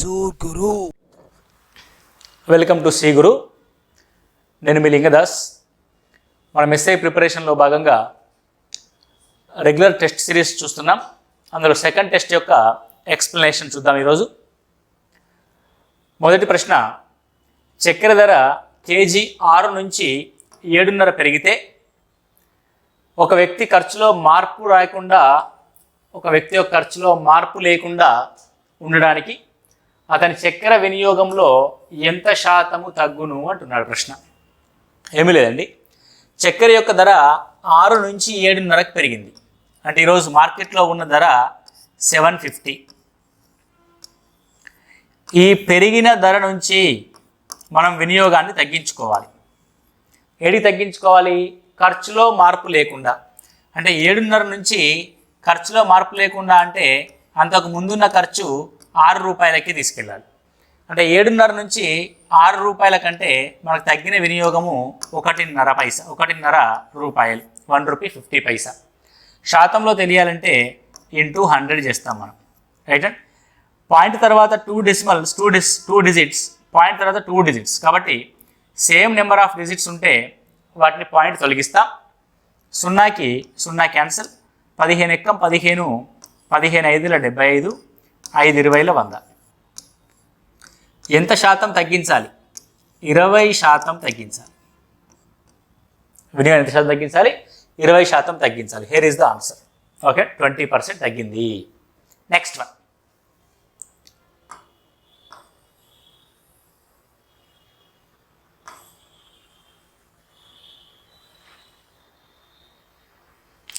Guru. Welcome to Shri Guru. నేను మీ లింగదాస్. మనం ఎస్ఐ ప్రిపరేషన్లో భాగంగా రెగ్యులర్ టెస్ట్ సిరీస్ చూస్తున్నాం. అందులో సెకండ్ టెస్ట్ యొక్క ఎక్స్ప్లెనేషన్ చూద్దాం ఈరోజు. మొదటి ప్రశ్న, చక్కెర ధర కేజీ 6 నుంచి 7.5 పెరిగితే ఒక వ్యక్తి ఖర్చులో మార్పు రాకుండా, ఒక వ్యక్తి యొక్క ఖర్చులో మార్పు లేకుండా ఉండడానికి అతని చక్కెర వినియోగంలో ఎంత శాతము తగ్గును అంటున్నాడు ప్రశ్న. ఏమీ లేదండి, చక్కెర యొక్క ధర 6 నుంచి 7.5కి పెరిగింది. అంటే ఈరోజు మార్కెట్లో ఉన్న ధర 750. ఈ పెరిగిన ధర నుంచి మనం వినియోగాన్ని తగ్గించుకోవాలి. ఏడికి తగ్గించుకోవాలి? ఖర్చులో మార్పు లేకుండా. అంటే 7.5 నుంచి ఖర్చులో మార్పు లేకుండా అంటే అంతకు ముందున్న ఖర్చు 6 రూపాయలకి తీసుకెళ్ళాలి. అంటే 7.5 నుంచి 6 రూపాయల కంటే మనకు తగ్గిన వినియోగము 1.5 రూపాయలు, 1 రూపీ 50 పైసా. శాతంలో తెలియాలంటే ఇంటూ 100 చేస్తాం మనం, రైట్. పాయింట్ తర్వాత 2 డిజిట్స్, పాయింట్ తర్వాత 2 డిజిట్స్ కాబట్టి సేమ్ నెంబర్ ఆఫ్ డిజిట్స్ ఉంటే వాటిని పాయింట్ తొలగిస్తాం. 0కి 0 క్యాన్సిల్, 15 ఎక్కం 15, 15 5ల 75, 5 20ల 100. ఎంత శాతం తగ్గించాలి? 20% తగ్గించాలి. వినియోగం ఎంత శాతం తగ్గించాలి? 20% తగ్గించాలి. Here is the answer. Okay, 20% తగ్గింది. Next one.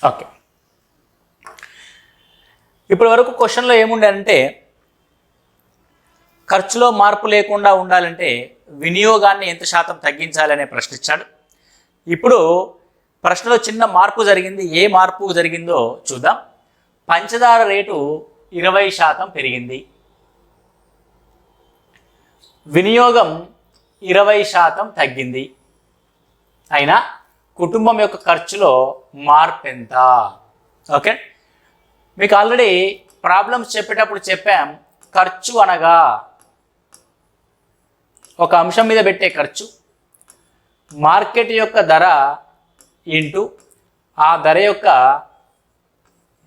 ఓకే, ఇప్పటి వరకు క్వశ్చన్లో ఏముండే అంటే ఖర్చులో మార్పు లేకుండా ఉండాలంటే వినియోగాన్ని ఎంత శాతం తగ్గించాలనే ప్రశ్న ఇచ్చాడు. ఇప్పుడు ప్రశ్నలో చిన్న మార్పు జరిగింది. ఏ మార్పు జరిగిందో చూద్దాం. పంచదార రేటు 20% పెరిగింది, వినియోగం 20% తగ్గింది. అయినా కుటుంబం యొక్క ఖర్చులో మార్పు ఎంత? ఓకే, మీకు ఆల్రెడీ ప్రాబ్లమ్స్ చెప్పేటప్పుడు చెప్పాం, ఖర్చు అనగా ఒక అంశం మీద పెట్టే ఖర్చు, మార్కెట్ యొక్క ధర ఇంటూ ఆ ధర యొక్క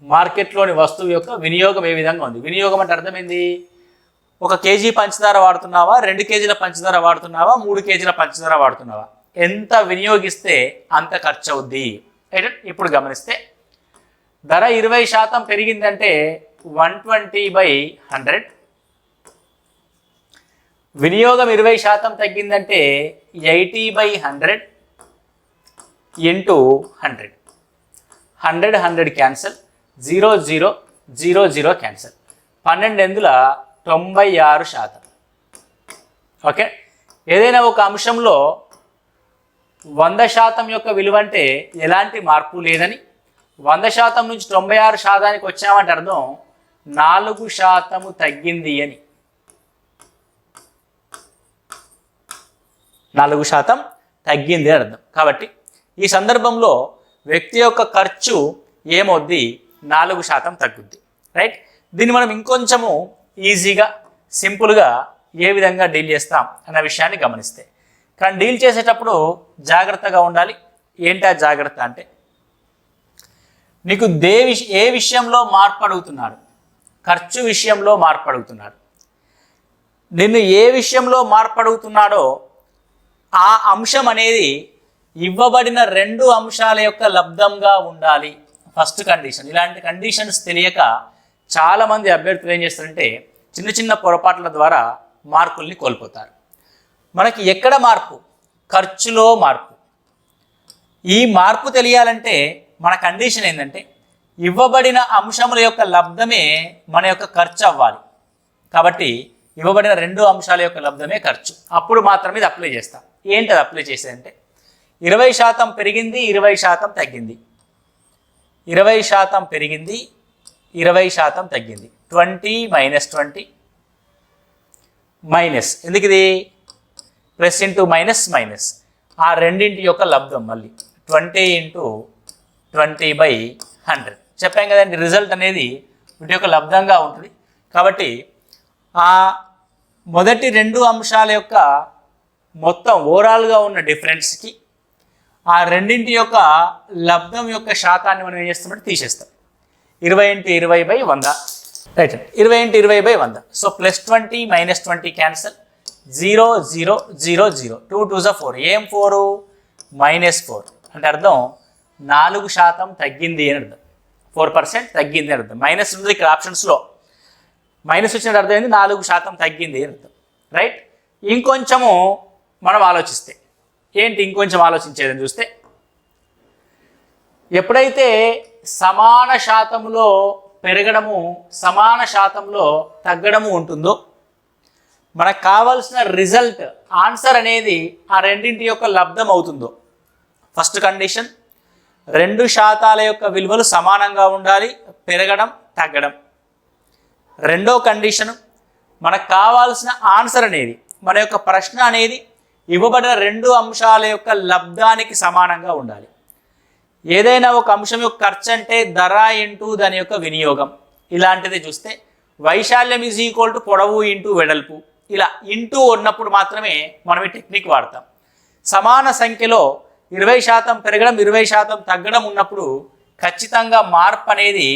మార్కెట్లోని వస్తువు యొక్క వినియోగం ఏ విధంగా ఉంది. వినియోగం అంటే అర్థమైంది, 1 కేజీ పంచదార వాడుతున్నావా, 2 కేజీల పంచదార వాడుతున్నావా, 3 కేజీల పంచదార వాడుతున్నావా, ఎంత వినియోగిస్తే అంత ఖర్చు అవుద్ది. ఇప్పుడు గమనిస్తే ధర 20% పెరిగిందంటే 120/100, వినియోగం 20% తగ్గిందంటే 80/100 ఇంటూ 100. 100 cancel, 0 0 0 0 cancel, 12/96%. ఓకే, ఏదైనా ఒక అంశంలో 100% యొక్క విలువ అంటే ఎలాంటి మార్పు లేదని, 100% నుంచి 96%కి వచ్చామంటే అర్థం 4% తగ్గింది అని. 4% తగ్గింది అని అర్థం. కాబట్టి ఈ సందర్భంలో వ్యక్తి యొక్క ఖర్చు ఏమవుద్ది? 4% తగ్గుద్ది, రైట్. దీన్ని మనం ఇంకొంచెము ఈజీగా, సింపుల్గా ఏ విధంగా డీల్ చేస్తాం అన్న విషయాన్ని గమనిస్తే, కానీ డీల్ చేసేటప్పుడు జాగ్రత్తగా ఉండాలి. ఏంటా జాగ్రత్త అంటే, నీకు ఏ విషయంలో మార్పు అడుగుతున్నాడు? ఖర్చు విషయంలో మార్పు అడుగుతున్నాడు. నిన్ను ఏ విషయంలో మార్పు అడుగుతున్నాడో ఆ అంశం అనేది ఇవ్వబడిన 2 అంశాల యొక్క లబ్ధంగా ఉండాలి. First condition. ఇలాంటి కండిషన్స్ తెలియక చాలామంది అభ్యర్థులు ఏం చేస్తారంటే చిన్న చిన్న పొరపాట్ల ద్వారా మార్కుల్ని కోల్పోతారు. మనకి ఎక్కడ మార్పు? ఖర్చులో మార్పు. ఈ మార్పు తెలియాలంటే మన కండిషన్ ఏంటంటే ఇవ్వబడిన అంశముల యొక్క లబ్ధమే మన యొక్క ఖర్చు అవ్వాలి. కాబట్టి ఇవ్వబడిన 2 అంశాల యొక్క లబ్ధమే ఖర్చు. అప్పుడు మాత్రమే ఇది అప్లై చేస్తాం. ఏంటి అది అప్లై చేసేదంటే 20% పెరిగింది, 20% తగ్గింది, 20% పెరిగింది, 20% తగ్గింది, 20 - 20 మైనస్, ఎందుకు ఇది ప్లస్ ఇంటూ మైనస్ మైనస్, ఆ రెండింటి యొక్క లబ్ధం మళ్ళీ 20 × 20/100. చెప్పాం కదండి, రిజల్ట్ అనేది వీటి యొక్క లబ్ధంగా ఉంటుంది. కాబట్టి ఆ మొదటి రెండు అంశాల యొక్క మొత్తం ఓవరాల్గా ఉన్న డిఫరెన్స్కి ఆ రెండింటి యొక్క లబ్ధం యొక్క శాతాన్ని మనం ఏం చేస్తామంటే తీసేస్తాం. 20x20/100 right. 20x20/100. So +20 -20 cancel. 0 0 0 0 2 2 4. ఏం 4? -4 అంటే అర్థం 4% తగ్గింది అని అర్థం. 4% తగ్గింది అని అర్థం. మైనస్ ఉంది ఇక్కడ ఆప్షన్స్లో. మైనస్ వచ్చినట్టు అర్థం ఏంది? 4% తగ్గింది అని అర్థం. రైట్. ఇంకొంచెము మనం ఆలోచిస్తే ఏంటి, ఇంకొంచెం ఆలోచించేదని చూస్తే, ఎప్పుడైతే సమాన శాతంలో పెరగడము సమాన శాతంలో తగ్గడము ఉంటుందో మనకు కావాల్సిన రిజల్ట్ ఆన్సర్ అనేది ఆ రెండింటి యొక్క లబ్ధం అవుతుందో, ఫస్ట్ కండిషన్ 2% యొక్క విలువలు సమానంగా ఉండాలి, పెరగడం తగ్గడం. రెండో కండిషన్ మనకు కావాల్సిన ఆన్సర్ అనేది, మన యొక్క ప్రశ్న అనేది ఇవ్వబడిన 2 అంశాల యొక్క లబ్ధానికి సమానంగా ఉండాలి. ఏదైనా ఒక అంశం యొక్క ఖర్చు అంటే ధర ఇంటూ దాని యొక్క వినియోగం. ఇలాంటిది చూస్తే వైశాల్యం = పొడవు ఇంటూ వెడల్పు. ఇలా ఇంటూ ఉన్నప్పుడు మాత్రమే మనం ఈ టెక్నిక్ వాడతాం. సమాన సంఖ్యలో 20% పెరగడం 20% తగ్గడం ఉన్నప్పుడు ఖచ్చితంగా మార్పు అనేది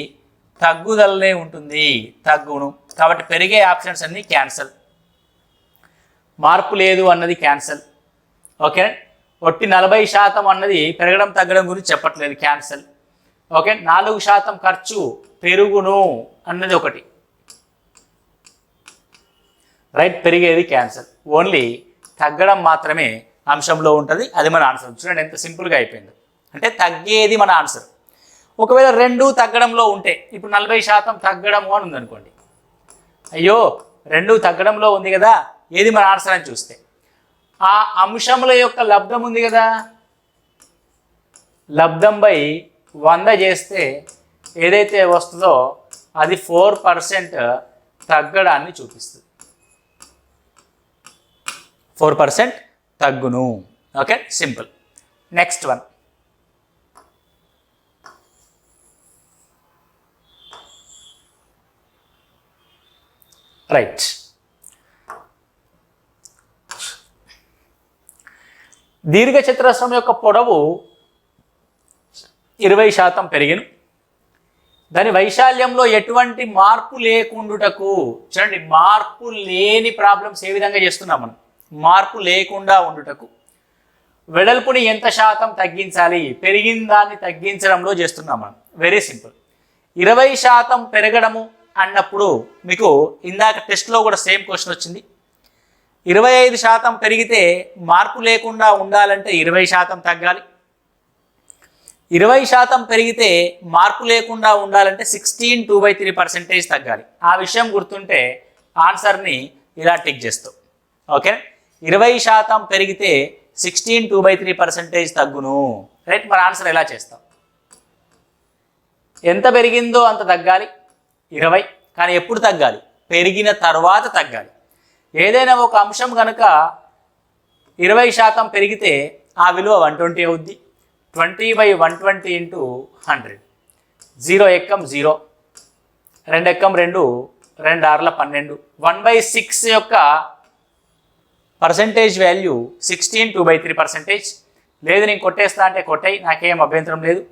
తగ్గుదలనే ఉంటుంది, తగ్గును. కాబట్టి పెరిగే ఆప్షన్స్ అన్నీ క్యాన్సల్. మార్పు లేదు అన్నది క్యాన్సల్. ఓకే. ఒట్టి 40% అన్నది పెరగడం తగ్గడం గురించి చెప్పట్లేదు, క్యాన్సల్. ఓకే. 4% ఖర్చు పెరుగును అన్నది ఒకటి, రైట్, పెరిగేది క్యాన్సల్. ఓన్లీ తగ్గడం మాత్రమే అంశంలో ఉంటుంది. అది మన ఆన్సర్. చూడండి ఎంత సింపుల్గా అయిపోయింది. అంటే తగ్గేది మన ఆన్సర్. ఒకవేళ 2 తగ్గడంలో ఉంటే, ఇప్పుడు 40% తగ్గడము అని ఉందనుకోండి, అయ్యో 2 తగ్గడంలో ఉంది కదా, ఏది మన ఆన్సర్ అని చూస్తే ఆ అంశముల యొక్క లబ్ధం ఉంది కదా, లబ్ధం బై 100 చేస్తే ఏదైతే వస్తుందో అది 4% తగ్గడాన్ని చూపిస్తుంది. 4% తగ్గును. Okay, simple. Next one. Right. దీర్ఘచతురస్రం యొక్క పొడవు 20% పెరిగిను, దాని వైశాల్యంలో ఎటువంటి మార్పు లేకుండుటకు, చూడండి మార్పు లేని ప్రాబ్లమ్స్ ఏ విధంగా చేస్తున్నాం మనం, మార్పు లేకుండా ఉండుటకు వెడల్పుని ఎంత శాతం తగ్గించాలి, పెరిగిన దాన్ని తగ్గించడంలో చేస్తున్నాం మనం. Very simple. 20% పెరగడము అన్నప్పుడు మీకు ఇందాక టెస్ట్లో కూడా సేమ్ క్వశ్చన్ వచ్చింది. 25% పెరిగితే మార్పు లేకుండా ఉండాలంటే 20% తగ్గాలి. 20% పెరిగితే మార్పు లేకుండా ఉండాలంటే 16 2/3% తగ్గాలి. ఆ విషయం గుర్తుంటే ఆన్సర్ని ఇలా టిక్ చేస్తాం. ఓకే. 20% పెరిగితే 16 2/3% తగ్గును. రైట్. మరి ఆన్సర్ ఎలా చేస్తాం? ఎంత పెరిగిందో అంత తగ్గాలి 20. కానీ ఎప్పుడు తగ్గాలి? పెరిగిన తర్వాత తగ్గాలి. ఏదైనా ఒక అంశం కనుక 20% పెరిగితే ఆ విలువ 120 అవుద్ది. 20/120 × 100. 0 ఎక్కం 0, 2 ఎక్కం 2, 2 6 12. 1/6 యొక్క పర్సంటేజ్ వాల్యూ 16 2/3%. లేదు నేను కొట్టేస్తా అంటే కొట్టాయి, నాకేం అభ్యంతరం లేదు.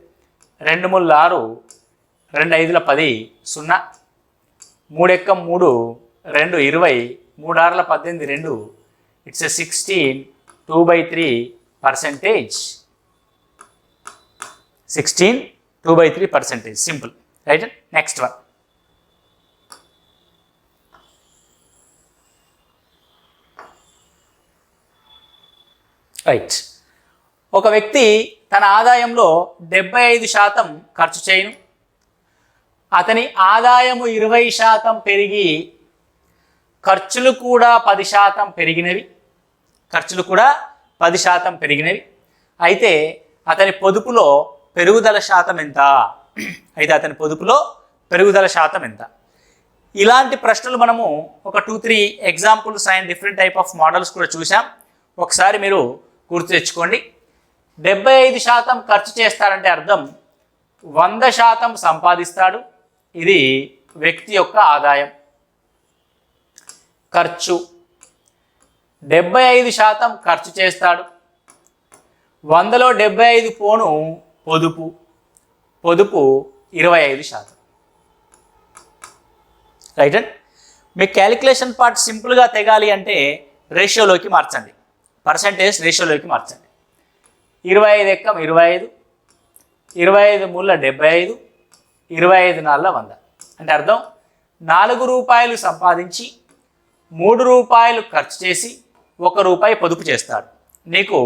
2 3 6, 2 5 10, 0, 3 ఎక్కం 3, 2 20, 3 6 18, 2. It's 16 2/3%. 16 2/3%. Simple. Right. Next one. Right. ఒక వ్యక్తి తన ఆదాయంలో 75% ఖర్చు చేయను, అతని ఆదాయము 20% పెరిగి ఖర్చులు కూడా 10% పెరిగినవి, ఖర్చులు కూడా 10% పెరిగినవి. అయితే అతని పొదుపులో పెరుగుదల శాతం ఎంత? అయితే అతని పొదుపులో పెరుగుదల శాతం ఎంత? ఇలాంటి ప్రశ్నలు మనము ఒక 2-3 examples and different type of models కూడా చూసాం. ఒకసారి మీరు గుర్తు తెచ్చుకోండి. 75% ఖర్చు చేస్తారంటే అర్థం 100% సంపాదిస్తాడు. ఇది వ్యక్తి యొక్క ఆదాయం. ఖర్చు 75% ఖర్చు చేస్తాడు. 100లో 75 పోను పొదుపు, పొదుపు 25%. Right and me calculation part సింపుల్గా తెగాలి అంటే రేషియోలోకి మార్చండి, పర్సంటేజ్ రేషియోలోకి మార్చండి. 25 ఎక్కం 25, 25 మూల 75, 25 నాలుగు 100. అంటే అర్థం 4 రూపాయలు సంపాదించి 3 రూపాయలు ఖర్చు చేసి 1 రూపాయి పొదుపు చేస్తాడు. నీకు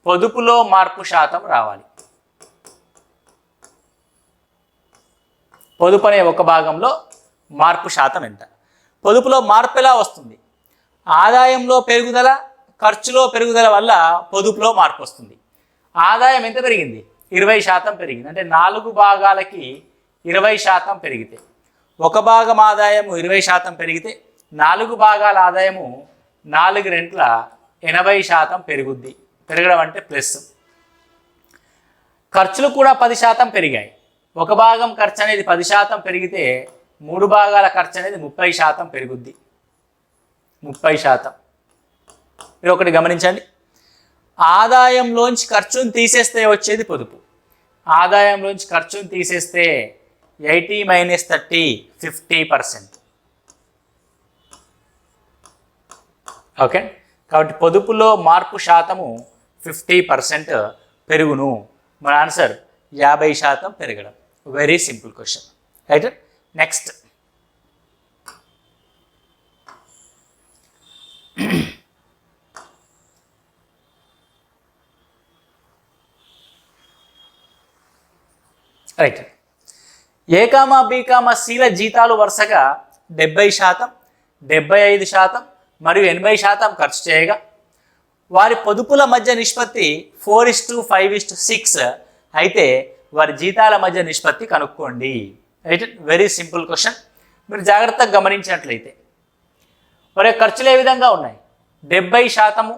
పొదుపులో మార్పు శాతం రావాలి. పొదుపు అనే ఒక భాగంలో మార్పు శాతం ఎంత? పొదుపులో మార్పు ఎలా వస్తుంది? ఆదాయంలో పెరుగుదల, ఖర్చులో పెరుగుదల వల్ల పొదుపులో మార్పు వస్తుంది. ఆదాయం ఎంత పెరిగింది? 20% పెరిగింది. అంటే 4 భాగాలకి 20% పెరిగితే, ఒక భాగం ఆదాయము 20% పెరిగితే 4 భాగాల ఆదాయము 4 రెట్ల 80% పెరుగుద్ది. పెరగడం అంటే ప్లస్. ఖర్చులు కూడా 10% పెరిగాయి. ఒక భాగం ఖర్చు అనేది 10% పెరిగితే 3 భాగాల ఖర్చు అనేది 30% పెరుగుద్ది. 30%. మీరు ఒకటి గమనించండి, ఆదాయంలోంచి ఖర్చును తీసేస్తే వచ్చేది పొదుపు. ఆదాయంలోంచి ఖర్చును తీసేస్తే 80 - 30 50%. ఓకే, కాబట్టి పొదుపులో మార్పు శాతము 50% పెరుగును. మన ఆన్సర్ 50% పెరగడం. Very simple question. Right, next. Right, a comma b comma సిల జీతాలు వరుసగా 70%, 75% మరియు 80% ఖర్చు చేయగా వారి పొదుపుల మధ్య నిష్పత్తి 4:5:6 అయితే వారి జీతాల మధ్య నిష్పత్తి కనుక్కోండి. Right, very simple question. మీరు జాగ్రత్తగా గమనించినట్లయితే వారి ఖర్చులు ఏ విధంగా ఉన్నాయి? 70%,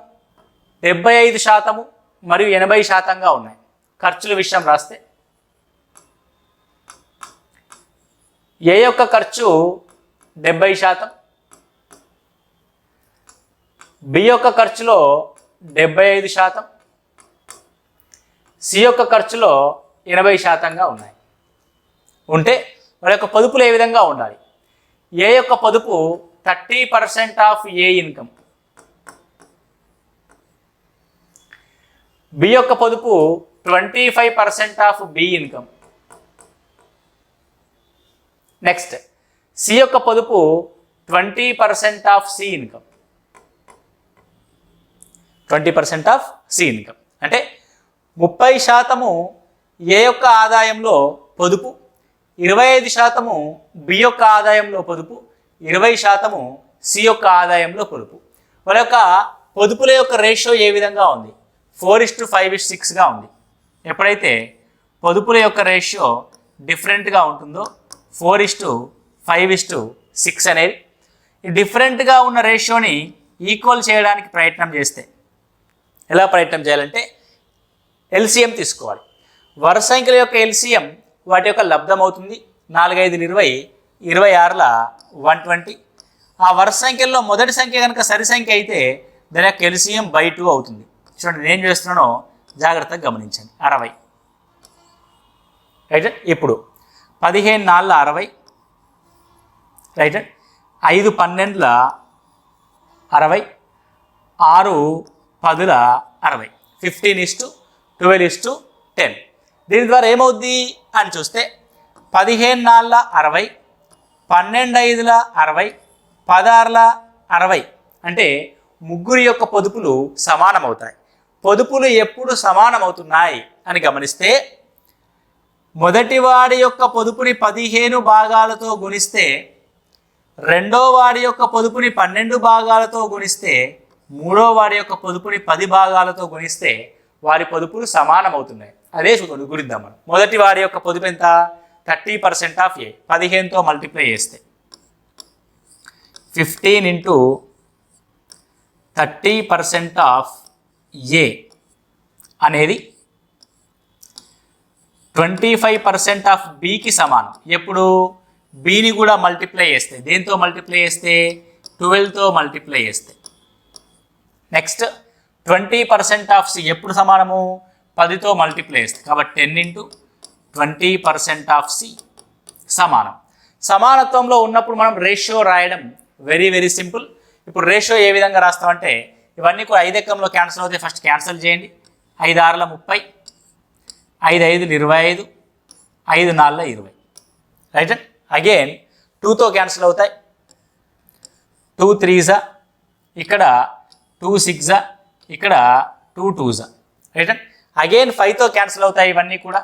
75% మరియు 80%గా ఉన్నాయి. ఖర్చుల విషయం రాస్తే ఏ యొక్క ఖర్చు 70%, బి యొక్క ఖర్చులో 75%, సి యొక్క ఖర్చులో 80%గా ఉన్నాయి. ఉంటే వారి యొక్క పొదుపులు ఏ విధంగా ఉండాలి? ఏ యొక్క పొదుపు 30% ఆఫ్ ఏ ఇన్కమ్, బి యొక్క పొదుపు 25% of B income. Next, C యొక్క పొదుపు 20% of C income. 20% of C income అంటే 30% ఏ యొక్క ఆదాయంలో పొదుపు, 25% బి యొక్క ఆదాయంలో పొదుపు, 20% సి యొక్క ఆదాయంలో పొదుపు. వాళ్ళ యొక్క పొదుపుల యొక్క రేషియో ఏ విధంగా ఉంది? 4:5:6గా ఉంది. ఎప్పుడైతే పొదుపుల యొక్క రేషియో డిఫరెంట్గా ఉంటుందో 4:5:6 అనేది, ఈ డిఫరెంట్గా ఉన్న రేషియోని ఈక్వల్ చేయడానికి ప్రయత్నం చేస్తే ఎలా ప్రయత్నం చేయాలంటే ఎల్సిఎం తీసుకోవాలి. వరుస సంఖ్యల యొక్క ఎల్సిఎం వాటి యొక్క లబ్ధం అవుతుంది. 4, 5, 20, 26 120. ఆ వరుస సంఖ్యల్లో మొదటి సంఖ్య కనుక సరి సంఖ్య అయితే దాని యొక్క ఎల్సిఎం బై 2 అవుతుంది. చూడండి నేను చేస్తున్నానో జాగ్రత్తగా గమనించండి. 60. రైట్, ఇప్పుడు 15 4 60. రైట్, 5 12 60, 6 10 60. 15:12:10. దీని ద్వారా ఏమవుద్ది అని చూస్తే 15 4 60, 12 5 60, 16 60. అంటే ముగ్గురి యొక్క పొదుపులు సమానమవుతాయి. పొదుపులు ఎప్పుడు సమానమవుతున్నాయి అని గమనిస్తే మొదటి వాడి యొక్క పొదుపుని 15 భాగాలతో గుణిస్తే, రెండో వాడి యొక్క పొదుపుని 12 భాగాలతో గుణిస్తే, మూడో వాడి యొక్క పొదుపుని 10 భాగాలతో గుణిస్తే వారి పొదుపులు సమానమవుతున్నాయి. అదే గుణిద్దాం మనం. మొదటి వాడి యొక్క పొదుపు ఎంత? 30% ఆఫ్ ఏ. 15తో మల్టిప్లై చేస్తే 15 × 30% ఆఫ్ ఏ అనేది 25% ఆఫ్ బికి సమానం. ఎప్పుడు బిని కూడా మల్టిప్లై చేస్తే, దేంతో మల్టిప్లై చేస్తే 12తో మల్టిప్లై చేస్తే నెక్స్ట్ 20% ఆఫ్ సి ఎప్పుడు సమానము 10తో మల్టిప్లై చేస్తే కాబట్టి 10 ఇంటూ 20% ఆఫ్ సి సమానం. సమానత్వంలో ఉన్నప్పుడు మనం రేషియో రాయడం వెరీ వెరీ సింపుల్. ఇప్పుడు రేషియో ఏ విధంగా రాస్తామంటే ఇవన్నీ కూడా 5 ఎక్కంలో క్యాన్సిల్ అవుతాయి. ఫస్ట్ క్యాన్సిల్ చేయండి. 5 6ల 30, 5 5లు 25, 5 4ల 20. రైట్. అగైన్ 2తో క్యాన్సిల్ అవుతాయి. 2 3s, ఇక్కడ 2 6, ఇక్కడ 2 2s. రైట్. అగైన్ 5తో క్యాన్సిల్ అవుతాయి ఇవన్నీ కూడా.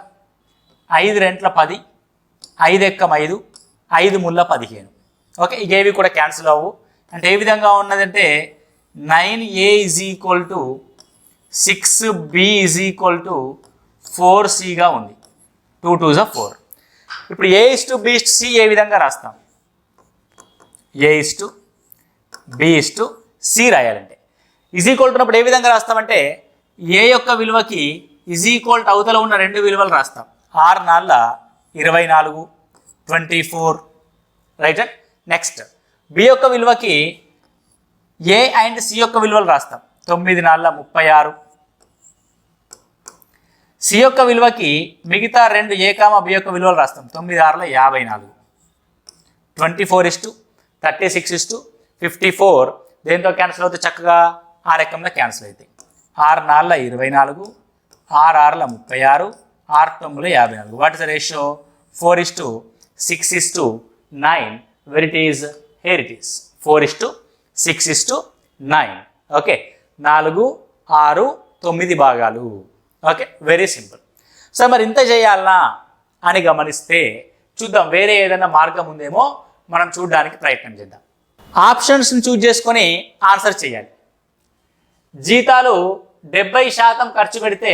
5 2ల 10, 5 ఎక్కం 5, 5 3ల 15. ఓకే, ఇవేవి కూడా క్యాన్సిల్ అవ్వు. అంటే ఏ విధంగా ఉన్నదంటే 9a is equal to 6b is equal to 4cగా ఉంది. 2 2s 4. ఇప్పుడు a:b:c ఏ విధంగా రాస్తాం? a:b:c రాయాలంటే ఈజ్ ఈక్వల్ టు ఉన్నప్పుడు ఏ విధంగా రాస్తామంటే a యొక్క విలువకి ఈజ్ ఈక్వల్ టు అవతల ఉన్న రెండు విలువలు రాస్తాం. 6 4ల 24, 24. రైట్. నెక్స్ట్ b యొక్క విలువకి a అండ్ c యొక్క విలువలు రాస్తాం. 9 4ల 36. c యొక్క విలువకి మిగతా రెండు a, b యొక్క విలువలు రాస్తాం. 9 6ల 54. 24:36:54 దేంతో క్యాన్సిల్ అవుతాయి? చక్కగా 6 ఎక్కంలో క్యాన్సిల్ అవుతాయి. 6 4ల 24, 6 6ల 36, 6 9ల 54. What is the ratio? 4:6:9. Where it is? Here it is 4:6:9. Okay, 4 6 9 భాగాలు. Okay, very simple. సో మరి ఇంత చేయాలనా అని గమనిస్తే చూద్దాం, వేరే ఏదైనా మార్గం ఉందేమో మనం చూడడానికి ప్రయత్నం చేద్దాం. ఆప్షన్స్ని చూజ్ చేసుకొని ఆన్సర్ చేయాలి. జీతాలు 70% ఖర్చు పెడితే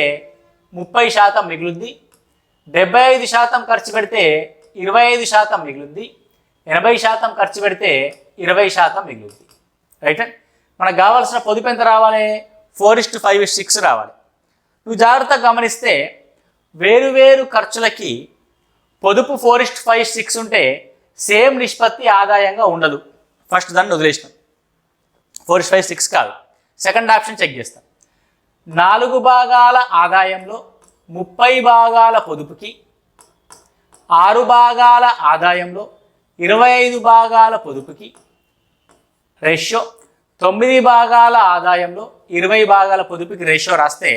30% మిగులుద్ది. 75% ఖర్చు పెడితే 25% మిగులుద్ది. 80% ఖర్చు పెడితే 20% మిగులుద్ది. రైట్. మనకు కావాల్సిన పొదుపు ఎంత రావాలి? 4:5:6 రావాలి. నువ్వు జాగ్రత్తగా గమనిస్తే వేరువేరు ఖర్చులకి పొదుపు 4:5:6 ఉంటే సేమ్ నిష్పత్తి ఆదాయంగా ఉండదు. ఫస్ట్ దాన్ని వదిలేసినాం. 4:5:6 కాదు. సెకండ్ ఆప్షన్ చెక్ చేస్తాం. 4 భాగాల ఆదాయంలో 30 భాగాల పొదుపుకి, 6 భాగాల ఆదాయంలో 25 భాగాల పొదుపుకి రేషియో, 9 భాగాల ఆదాయంలో 20 భాగాల పొదుపుకి రేషియో రాస్తే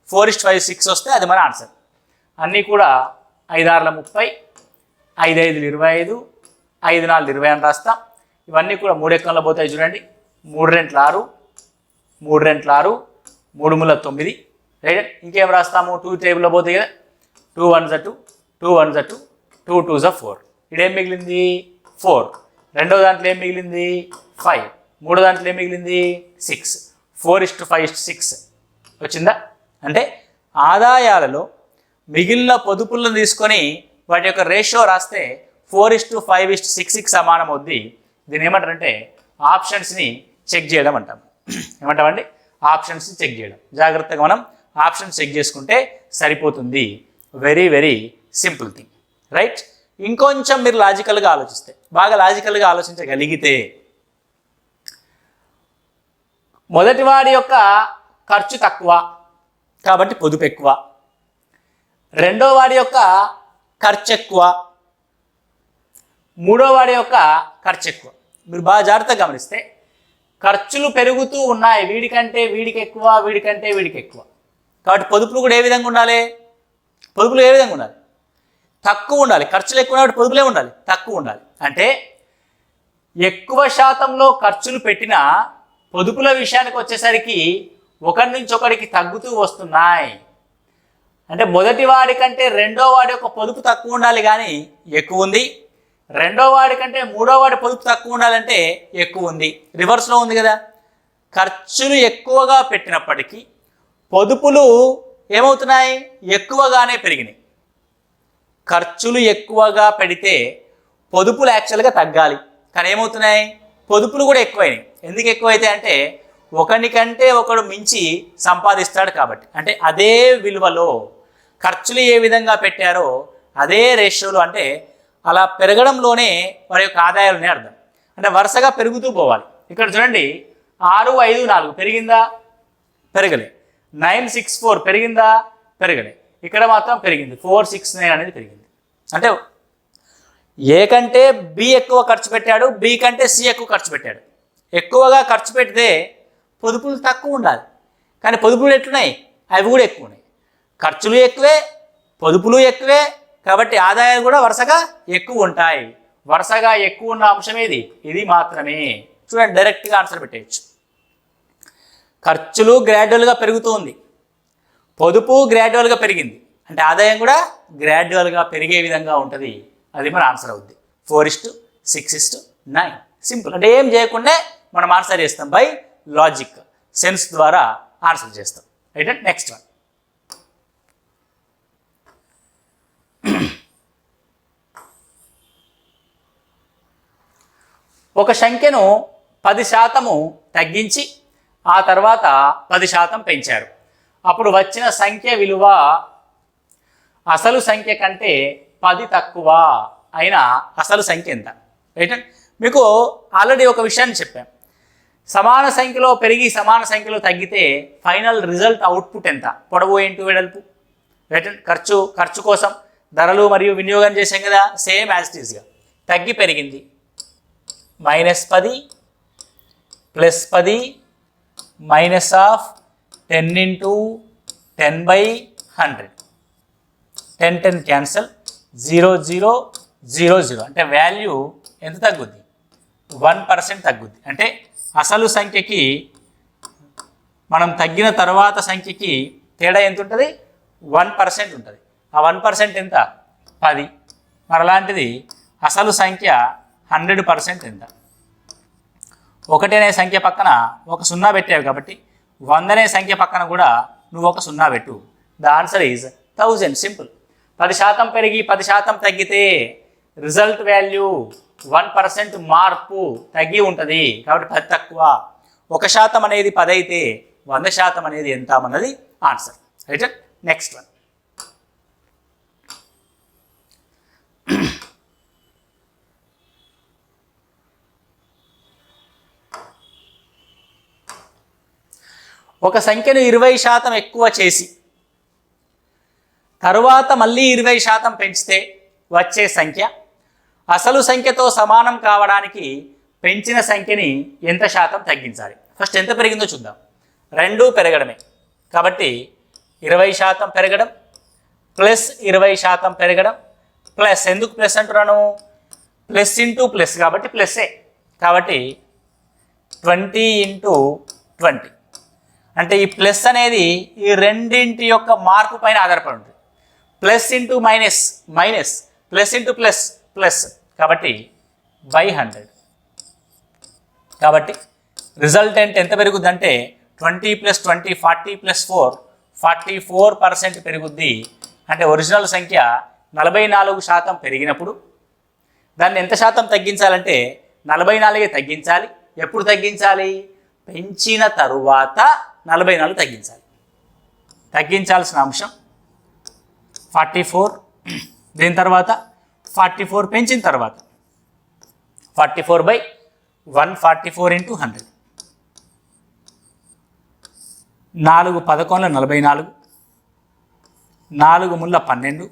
4:5:6 వస్తే అది మన ఆన్సర్. అన్నీ కూడా 5 6ల 30, 5 5లు 25, 5 4లు 20 అని రాస్తాం. ఇవన్నీ కూడా 3 ఎక్కంలో పోతాయి చూడండి. 3 2 6, 3 2 6, 3 3 9. రైట్. ఇంకేం రాస్తాము? 2 టేబుల్లో పోతాయి కదా. 2 1s 2, 2 1s 2, 2 2s 4. ఇదేం మిగిలింది? 4. రెండో దాంట్లో ఏం మిగిలింది? 5. మూడో దాంట్లో ఏం మిగిలింది? 6. 4:5:6 వచ్చిందా? అంటే ఆదాయాలలో మిగిలిన పొదుపులను తీసుకొని వాటి యొక్క రేషియో రాస్తే 4:5:6కి సమానం అవుద్ది. దీన్ని ఏమంటారంటే ఆప్షన్స్ని చెక్ చేయడం అంటాం. ఏమంటామండి? ఆప్షన్స్ని చెక్ చేయడం. జాగ్రత్తగా మనం ఆప్షన్స్ చెక్ చేసుకుంటే సరిపోతుంది. Very very simple thing. Right. ఇంకొంచెం మీరు లాజికల్గా ఆలోచిస్తే, బాగా లాజికల్గా ఆలోచించగలిగితే, మొదటివాడి యొక్క ఖర్చు తక్కువ కాబట్టి పొదుపు ఎక్కువ, రెండో వాడి యొక్క ఖర్చు ఎక్కువ, మూడో వాడి యొక్క ఖర్చు ఎక్కువ. మీరు బాగా జాగ్రత్తగా గమనిస్తే ఖర్చులు పెరుగుతూ ఉన్నాయి. వీడికంటే వీడికి ఎక్కువ, వీడికంటే వీడికి ఎక్కువ. కాబట్టి పొదుపులు కూడా ఏ విధంగా ఉండాలి? పొదుపులు ఏ విధంగా ఉండాలి? తక్కువ ఉండాలి. ఖర్చులు ఎక్కువ కాబట్టి పొదుపులే ఉండాలి, తక్కువ ఉండాలి. అంటే ఎక్కువ శాతంలో ఖర్చులు పెట్టినా పొదుపుల విషయానికి వచ్చేసరికి ఒకరి నుంచి ఒకరికి తగ్గుతూ వస్తున్నాయి. అంటే మొదటి వాడి కంటే రెండో వాడి యొక్క పొదుపు తక్కువ ఉండాలి కానీ ఎక్కువ ఉంది. రెండో వాడి కంటే మూడో వాడి పొదుపు తక్కువ ఉండాలంటే ఎక్కువ ఉంది. రివర్స్లో ఉంది కదా. ఖర్చులు ఎక్కువగా పెట్టినప్పటికీ పొదుపులు ఏమవుతున్నాయి? ఎక్కువగానే పెరిగినాయి. ఖర్చులు ఎక్కువగా పెడితే పొదుపులు యాక్చువల్గా తగ్గాలి, కానీ ఏమవుతున్నాయి? పొదుపులు కూడా ఎక్కువైనాయి. ఎందుకు ఎక్కువైతే అంటే ఒకరికంటే ఒకడు మించి సంపాదిస్తాడు కాబట్టి. అంటే అదే విలువలో ఖర్చులు ఏ విధంగా పెట్టారో అదే రేషియోలో, అంటే అలా పెరగడంలోనే వారి యొక్క ఆదాయాలనే అర్థం. అంటే వరుసగా పెరుగుతూ పోవాలి. ఇక్కడ చూడండి 6 5 4 పెరిగిందా? పెరగలే. 964 పెరిగిందా? పెరగలే. ఇక్కడ మాత్రం పెరిగింది, 469 అనేది పెరిగింది. అంటే ఏ కంటే బి ఎక్కువ ఖర్చు పెట్టాడు, బి కంటే సి ఎక్కువ ఖర్చు పెట్టాడు. ఎక్కువగా ఖర్చు పెడితే పొదుపులు తక్కువ ఉండాలి, కానీ పొదుపులు ఎట్లున్నాయి? అవి కూడా ఎక్కువ ఉన్నాయి. ఖర్చులు ఎక్కువే, పొదుపులు ఎక్కువే, కాబట్టి ఆదాయాలు కూడా వరుసగా ఎక్కువ ఉంటాయి. వరుసగా ఎక్కువ ఉన్న అంశం ఏది? ఇది మాత్రమే. చూడండి, డైరెక్ట్గా ఆన్సర్ పెట్టేయచ్చు. ఖర్చులు గ్రాడ్యువల్గా పెరుగుతుంది, పొదుపు గ్రాడ్యువల్గా పెరిగింది, అంటే ఆదాయం కూడా గ్రాడ్యువల్గా పెరిగే విధంగా ఉంటుంది. అది మన ఆన్సర్ అవుద్ది. 4:6:9. సింపుల్. అంటే ఏం చేయకుండా మనం ఆన్సర్ చేస్తాం, బై లాజిక్, సెన్స్ ద్వారా ఆన్సర్ చేస్తాం. అయితే నెక్స్ట్ వన్. ఒక సంఖ్యను 10% తగ్గించి ఆ తర్వాత 10% పెంచారు. అప్పుడు వచ్చిన సంఖ్య విలువ అసలు సంఖ్య కంటే 10 తక్కువ అయిన అసలు సంఖ్య ఎంత? రైట్. మీకు ఆల్రెడీ ఒక విషయాన్ని చెప్పాను. సమాన సంఖ్యలో పెరిగి సమాన సంఖ్యలో తగ్గితే ఫైనల్ రిజల్ట్ అవుట్పుట్ ఎంత? పొడవు ఇంటూ వెడల్పు. రైట్. ఖర్చు కోసం ధరలు మరియు వినియోగం చేసాం కదా, సేమ్ యాజ్ ఇట్ ఈస్గా. తగ్గి పెరిగింది, -10 +10 -10 × 10/100. 10 క్యాన్సల్, 0 0 0 0. అంటే వాల్యూ ఎంత తగ్గుద్ది? 1% తగ్గుద్ది. అంటే అసలు సంఖ్యకి మనం తగ్గిన తర్వాత సంఖ్యకి తేడా ఎంత ఉంటుంది? 1% ఉంటుంది. ఆ 1% ఎంత? 10. మరి అలాంటిది అసలు సంఖ్య 100% ఎంత? 1 అనే సంఖ్య పక్కన ఒక 0 పెట్టావు కాబట్టి 100 అనే సంఖ్య పక్కన కూడా నువ్వు ఒక 0 పెట్టు. The answer is 1000. సింపుల్. 10% పెరిగి 10% తగ్గితే రిజల్ట్ వాల్యూ 1% మార్పు తగ్గి ఉంటుంది, కాబట్టి 10 తక్కువ. 1% అనేది 10 అయితే 100% అనేది ఎంత అన్నది ఆన్సర్. రైట్. Next one. ఒక సంఖ్యను 20% ఎక్కువ చేసి తరువాత మళ్ళీ 20% పెంచితే వచ్చే సంఖ్య అసలు సంఖ్యతో సమానం కావడానికి పెంచిన సంఖ్యని ఎంత శాతం తగ్గించాలి? ఫస్ట్ ఎంత పెరిగిందో చూద్దాం. 2 పెరగడమే, కాబట్టి 20% పెరగడం ప్లస్ 20% పెరగడం ప్లస్, ఎందుకు ప్లస్ అంటున్నాను? ప్లస్ ఇంటూ ప్లస్ కాబట్టి ప్లస్సే, కాబట్టి 20 × 20. అంటే ఈ ప్లస్ అనేది ఈ రెండింటి యొక్క మార్పు పైన ఆధారపడి ఉంటుంది. Plus into minus minus, plus into plus plus, కాబట్టి /100. కాబట్టి రిజల్టెంట్ ఎంత పెరుగుద్ది అంటే 20 + 20 40 + 4 44% పెరుగుద్ది. అంటే ఒరిజినల్ సంఖ్య 44% పెరిగినప్పుడు దాన్ని ఎంత శాతం తగ్గించాలంటే 44 తగ్గించాలి. ఎప్పుడు తగ్గించాలి? పెంచిన తరువాత 44 తగ్గించాలి. తగ్గించాల్సిన అంశం 44, దీని తర్వాత 44 పెంచిన తర్వాత 44/144 × 100. 4 11 44, 4 3 12,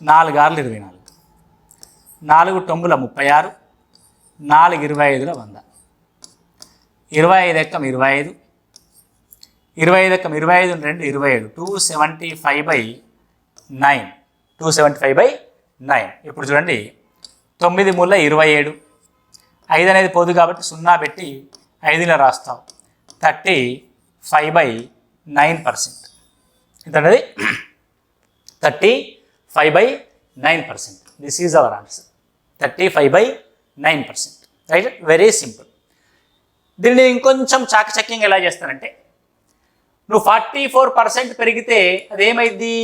4 6 24, 4 9 36, 4 25 100, 25 ఎక్కం 25, 25 ఎక్కం 25 2 27, 275/9, 275/9. ఇప్పుడు చూడండి, 9 3 27, 5 అనేది పోదు కాబట్టి 0 పెట్టి 5లో రాస్తావు. 35/9%. ఎంతది? 35/9%. This is our answer. 35/9%. Right. Very simple. దీన్ని ఇంకొంచెం చాకచక్యంగా ఎలా చేస్తానంటే, నువ్వు 44% పెరిగితే అదేమైంది?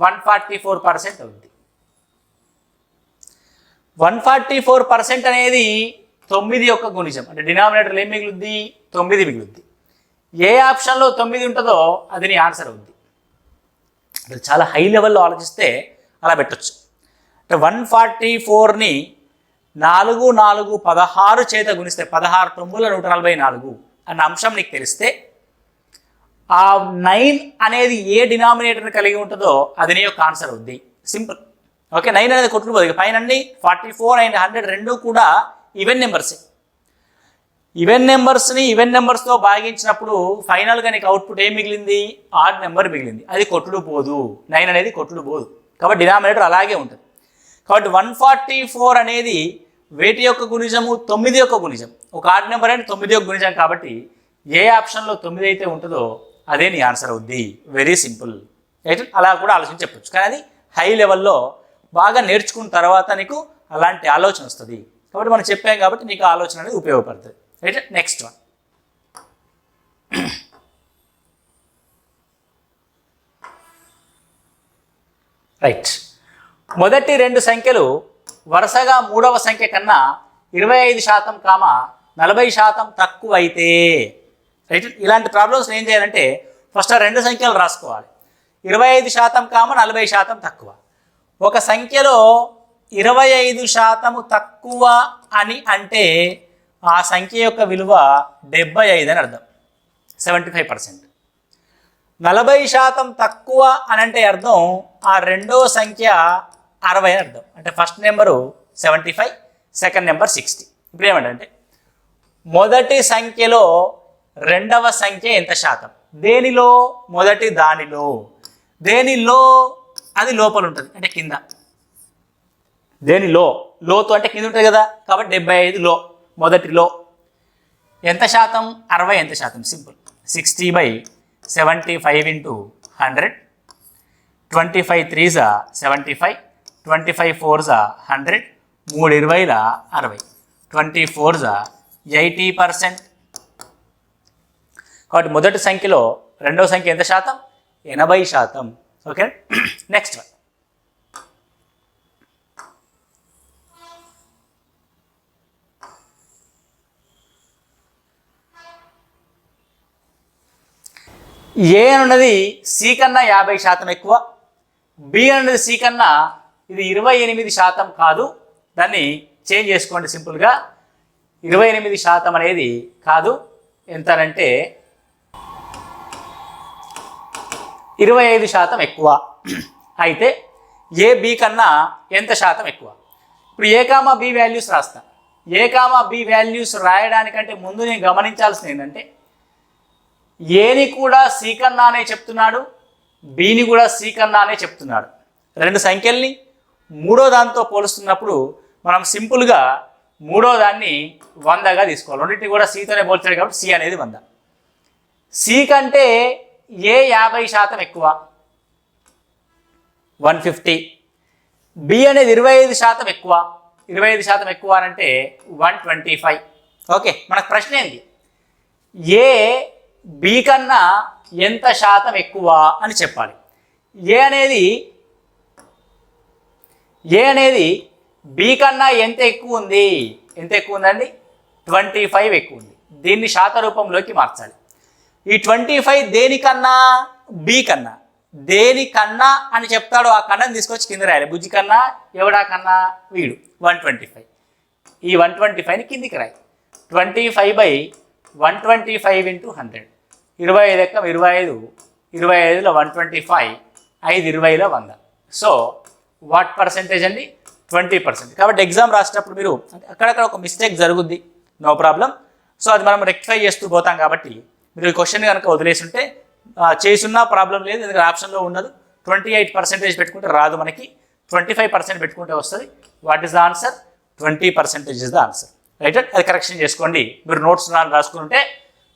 144% అవుద్ది. 144% అనేది 9 యొక్క గుణిజం, అంటే డినామినేటర్లో ఏం మిగులుద్ది? 9 మిగులుద్ది. ఏ ఆప్షన్లో 9 ఉంటుందో అది నీ ఆన్సర్ అవుద్ది. అంటే చాలా హై లెవెల్లో ఆలోచిస్తే అలా పెట్టచ్చు. అంటే 144ని 4 4 16 చేత గుణిస్తే 16 9 144 అన్న అంశం నీకు తెలిస్తే ఆ 9 అనేది ఏ డినామినేటర్ని కలిగి ఉంటుందో అది నీ యొక్క ఆన్సర్ అవుద్ది. సింపుల్. ఓకే, 9 అనేది కొట్టుకుపోదు. పైన 44 అండ్ 100 రెండు కూడా ఈవెన్ నెంబర్సే. ఈవెన్ నెంబర్స్ని ఈవెన్ నెంబర్స్తో భాగించినప్పుడు ఫైనల్గా నీకు అవుట్పుట్ ఏం మిగిలింది? ఆడ్ నెంబర్ మిగిలింది. అది కొట్టుడు పోదు. 9 అనేది కొట్టుడు పోదు. కాబట్టి డినామినేటర్ అలాగే ఉంటుంది. కాబట్టి 144 అనేది వేటి యొక్క గుణిజము? 9 యొక్క గుణిజం. ఒక ఆడ్ నెంబర్ అంటే 9 యొక్క గుణిజం. కాబట్టి ఏ ఆప్షన్లో 9 అయితే ఉంటుందో అదే నీ ఆన్సర్ అవుద్ది. Very simple. రైట్? అలా కూడా ఆలోచన చెప్పొచ్చు. కానీ అది హై లెవెల్లో బాగా నేర్చుకున్న తర్వాత నీకు అలాంటి ఆలోచన వస్తుంది. కాబట్టి మనం చెప్పాం కాబట్టి నీకు ఆలోచన అనేది ఉపయోగపడుతుంది. రైట్? Next one. రైట్. మొదటి రెండు సంఖ్యలు వరుసగా మూడవ సంఖ్య కన్నా 25% 40% తక్కువ అయితే, రైట్, ఇలాంటి ప్రాబ్లమ్స్ ఏం చేయాలంటే ఫస్ట్ ఆ రెండు సంఖ్యలు రాసుకోవాలి. 25% 40% తక్కువ. ఒక సంఖ్యలో 25% తక్కువ అని అంటే ఆ సంఖ్య యొక్క విలువ 75 అని అర్థం, 75%. 40% తక్కువ అని అంటే అర్థం ఆ రెండో సంఖ్య 60 అని అర్థం. అంటే ఫస్ట్ నెంబరు 75, సెకండ్ నెంబర్ 60. ఇప్పుడు ఏమంటే మొదటి సంఖ్యలో రెండవ సంఖ్య ఎంత శాతం? దేనిలో? మొదటి దానిలో. దేనిలో? అది లోపల ఉంటుంది, అంటే కింద. దేనిలో? లోతు అంటే కింద ఉంటుంది కదా. కాబట్టి 75లో మొదటిలో ఎంత శాతం? 60 ఎంత శాతం? సింపుల్. 60/75 × 100. 25 3s 75, 25 4s 100, 3 20 60, 24s 80%. కాబట్టి మొదటి సంఖ్యలో రెండవ సంఖ్య ఎంత శాతం? 80%. Okay, next one. ఏ అన్నది సి కన్నా 50% ఎక్కువ, బి అన్నది సి కన్నా ఇది 28% కాదు. దాన్ని చేంజ్ చేసుకోండి సింపుల్గా. 28% అనేది కాదు, ఎంతనంటే 25% ఎక్కువ. అయితే ఏ బి కన్నా ఎంత శాతం ఎక్కువ? ఇప్పుడు ఏ కామా బి వాల్యూస్ రాస్తా. ఏ కామా బి వాల్యూస్ రాయడానికంటే ముందు నేను గమనించాల్సింది ఏంటంటే ఏని కూడా సి కన్నానే చెప్తున్నాడు, బిని కూడా సి కన్నానే చెప్తున్నాడు. రెండు సంఖ్యల్ని మూడో దాంతో పోలుస్తున్నప్పుడు మనం సింపుల్గా మూడో దాన్ని 100గా తీసుకోవాలి. రెండింటిని కూడా సితోనే పోల్చాడు కాబట్టి సి అనేది 100. సి కంటే ఏ 50% ఎక్కువ, 150. బి అనేది 25% ఎక్కువ. 25% ఎక్కువ అని అంటే 125. ఓకే, మనకు ప్రశ్న ఏంటి? ఏ బి కన్నా ఎంత శాతం ఎక్కువ అని చెప్పాలి. ఏ అనేది బి కన్నా ఎంత ఎక్కువ ఉంది? ఎంత ఎక్కువ ఉందండి? 25 ఎక్కువ ఉంది. దీన్ని శాత రూపంలోకి మార్చాలి. ఈ 25 దేనికన్నా? బి కన్నా. దేనికన్నా అని చెప్తాడో ఆ కన్నాని తీసుకొచ్చి కింద రాయాలి. బుజ్జి కన్నా, ఎవడా కన్నా? వీడు. 125. ఈ 125ని కిందికి రాయి. 25/125 × 100. 25 ఎక్కం 25, 25లో 125, 5 20లో 100. సో వాట్ పర్సెంటేజ్ అండి? 20%. కాబట్టి ఎగ్జామ్ రాసేటప్పుడు మీరు అక్కడక్కడ ఒక మిస్టేక్ జరుగుద్ది, నో ప్రాబ్లం. సో అది మనం రెక్టిఫై చేస్తూ పోతాం. కాబట్టి మీరు ఈ క్వశ్చన్ కనుక వదిలేసి ఉంటే చేసున్నా ప్రాబ్లం లేదు, ఎందుకంటే ఆప్షన్లో ఉండదు. 28% పెట్టుకుంటే రాదు మనకి, 25% పెట్టుకుంటే వస్తుంది. What is the answer? 20% is the answer. Right? అది కరెక్షన్ చేసుకోండి. మీరు నోట్స్ రాసుకుంటే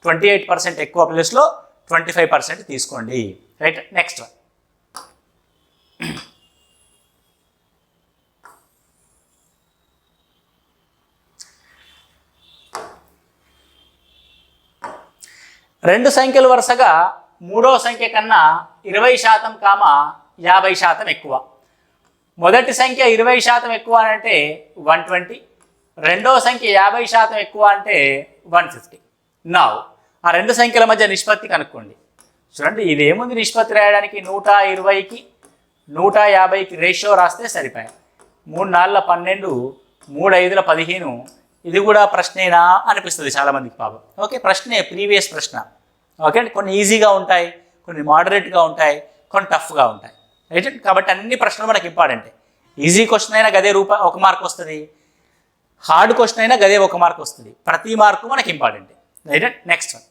28% ఎక్కువ ప్లేస్లో 25% తీసుకోండి. రైట్? Next one. రెండు సంఖ్యలు వరుసగా మూడో సంఖ్య కన్నా 20%, 50% ఎక్కువ. మొదటి సంఖ్య 20% ఎక్కువ అని అంటే 120, రెండో సంఖ్య 50% ఎక్కువ అంటే 150. నా ఆ రెండు సంఖ్యల మధ్య నిష్పత్తి కనుక్కోండి. చూడండి, ఇదేముంది నిష్పత్తి రాయడానికి? 120కి 150కి రేషియో రాస్తే సరిపోయాయి. 3 4 12, 3 5 15. ఇది కూడా ప్రశ్నేనా అనిపిస్తుంది చాలామందికి పాపం. ఓకే, ప్రశ్నే, ప్రీవియస్ ప్రశ్న. ఓకే అండి, కొన్ని ఈజీగా ఉంటాయి, కొన్ని మోడరేట్గా ఉంటాయి, కొన్ని టఫ్గా ఉంటాయి. రైట్ అండి. కాబట్టి అన్ని ప్రశ్నలు మనకి ఇంపార్టెంటే. ఈజీ క్వశ్చన్ అయినా గదే 1 మార్క్ వస్తుంది, హార్డ్ క్వశ్చన్ అయినా గదే 1 మార్క్ వస్తుంది. ప్రతి మార్కు మనకి ఇంపార్టెంటే. రైట్ అండి. Next one.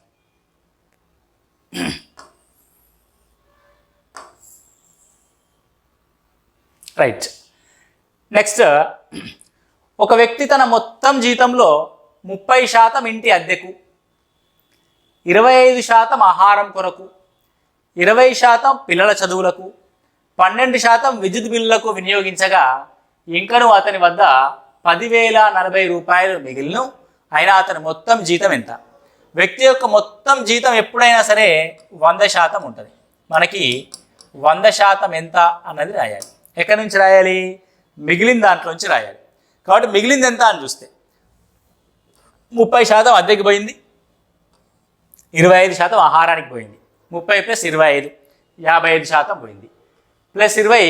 రైట్. నెక్స్ట్, ఒక వ్యక్తి తన మొత్తం జీతంలో 30% ఇంటి అద్దెకు, 25% ఆహారం కొరకు, 20% పిల్లల చదువులకు, 12% విద్యుత్ బిల్లులకు వినియోగించగా ఇంకను అతని వద్ద 10,040 రూపాయలు మిగిలిన అయినా అతని మొత్తం జీతం ఎంత? వ్యక్తి యొక్క మొత్తం జీతం ఎప్పుడైనా సరే 100% ఉంటుంది. మనకి 100% ఎంత అన్నది రాయాలి. ఎక్కడి నుంచి రాయాలి? మిగిలిన దాంట్లోంచి రాయాలి. కాబట్టి మిగిలింది ఎంత అని చూస్తే 30% అద్దెకి పోయింది, 25% ఆహారానికి పోయింది, 30 + 25 55% పోయింది, ప్లస్ 20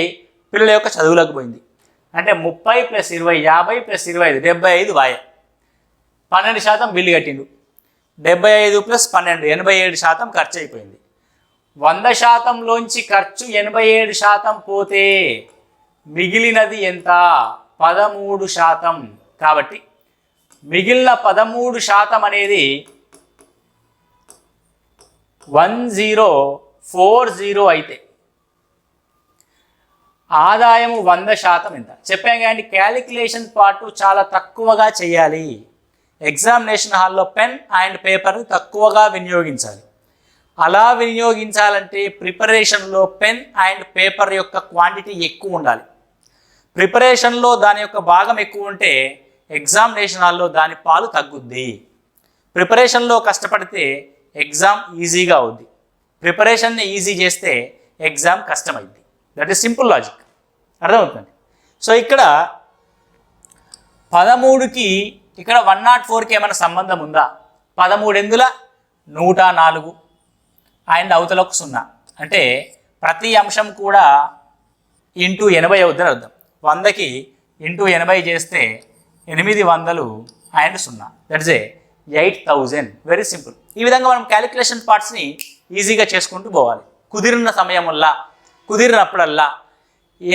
పిల్లల యొక్క చదువులకు పోయింది. అంటే 30 + 20 50 + 25 75 వాయ. 12% బిల్లు కట్టిండు, 75 + 12 87% ఖర్చు అయిపోయింది. 100%లోంచి ఖర్చు 87% పోతే మిగిలినది ఎంత? 13%. కాబట్టి మిగిలిన 13% అనేది 1040 అయితే ఆదాయము 100% ఎంత? చెప్పాం కానీ క్యాలిక్యులేషన్ పార్ట్ చాలా తక్కువగా చేయాలి. ఎగ్జామినేషన్ హాల్లో పెన్ అండ్ పేపర్ని తక్కువగా వినియోగించాలి. అలా వినియోగించాలంటే ప్రిపరేషన్లో పెన్ అండ్ పేపర్ యొక్క క్వాంటిటీ ఎక్కువ ఉండాలి. ప్రిపరేషన్లో దాని యొక్క భాగం ఎక్కువ ఉంటే ఎగ్జామినేషన్ హాల్లో దాని పాలు తగ్గుద్ది. ప్రిపరేషన్లో కష్టపడితే ఎగ్జామ్ ఈజీగా అవుద్ది, ప్రిపరేషన్ని ఈజీ చేస్తే ఎగ్జామ్ కష్టమైద్ది. That is simple logic. అర్థమవుతుంది. సో ఇక్కడ 13కి ఇక్కడ 104కి ఏమైనా సంబంధం ఉందా? 13 ఎందుల 104 అండ్ అవతలకు 0 అంటే ప్రతి అంశం కూడా ఇంటూ 80 అవుద్దని అర్థం. 100కి ఇంటూ 80 చేస్తే 800 అండ్ 0 దట్స్ 8000. Very simple. ఈ విధంగా మనం క్యాలిక్యులేషన్ పార్ట్స్ని ఈజీగా చేసుకుంటూ పోవాలి. కుదిరిన సమయంలో కుదిరినప్పుడల్లా